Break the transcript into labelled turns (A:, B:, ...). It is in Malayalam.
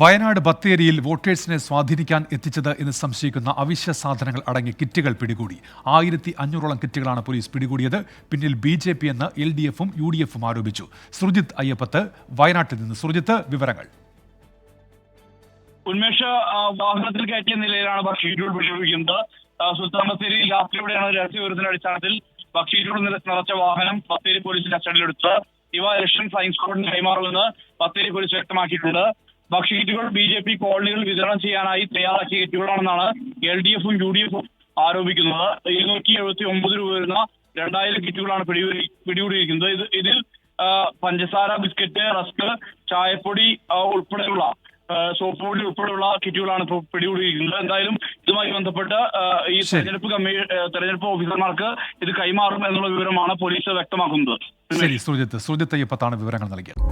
A: വയനാട് ബത്തേരിയിൽ വോട്ടേഴ്സിനെ സ്വാധീനിക്കാൻ എത്തിച്ചത് എന്ന് സംശയിക്കുന്ന അവശ്യ സാധനങ്ങൾ അടങ്ങിയ കിറ്റുകൾ പിടികൂടി. 1500ഓളം കിറ്റുകളാണ് പോലീസ് പിടികൂടിയത്. പിന്നിൽ BJP എന്ന് LDFും UDFും ആരോപിച്ചു. സുർജിത്ത് അയ്യപ്പത്ത് വയനാട്ടിൽ നിന്ന്. സുർജിത്ത്, വിവരങ്ങൾ.
B: ഉന്മേഷ വാഹനത്തിൽ കയറ്റിയ നിലയിലാണ് ഭക്ഷ്യക്കിറ്റുകൾ പിടികൂടിയിരിക്കുന്നത്. സുൽത്താൻ ബത്തേരി രാത്രിയോടെയാണ് രഹസ്യവിവരത്തിന്റെ അടിസ്ഥാനത്തിൽ ഭക്ഷ്യക്കിറ്റുകൾ നിറച്ച വാഹനം ബത്തേരി പോലീസ് കസ്റ്റഡിയിലെടുത്ത് ഇവ ഇലക്ഷൻ സയൻസ് കോഡിന് കൈമാറുമെന്ന് ബത്തേരി പോലീസ് വ്യക്തമാക്കിയിട്ടുണ്ട്. ഭക്ഷ്യക്കിറ്റുകൾ BJP കോളനികൾ വിതരണം ചെയ്യാനായി തയ്യാറാക്കിയ കിറ്റുകളാണെന്നാണ് LDFും UDFും ആരോപിക്കുന്നത്. 279 രൂപ വരുന്ന 2000 കിറ്റുകളാണ് പിടികൂടിയിരിക്കുന്നത്. ഇതിൽ പഞ്ചസാര, ബിസ്ക്കറ്റ്, റസ്ക്, ചായപ്പൊടി ഉൾപ്പെടെയുള്ള സോപ്പ് പൊടി ഉൾപ്പെടെയുള്ള കിറ്റുകളാണ് ഇപ്പോൾ പിടികൂടിയിരിക്കുന്നത്. എന്തായാലും ഇതുമായി ബന്ധപ്പെട്ട് ഈ തെരഞ്ഞെടുപ്പ് ഓഫീസർമാർക്ക് ഇത് കൈമാറും എന്നുള്ള വിവരമാണ് പോലീസ് വ്യക്തമാക്കുന്നത്.
A: സുർജിത്ത് അയ്യപ്പത്താണ് വിവരങ്ങൾ നൽകിയത്.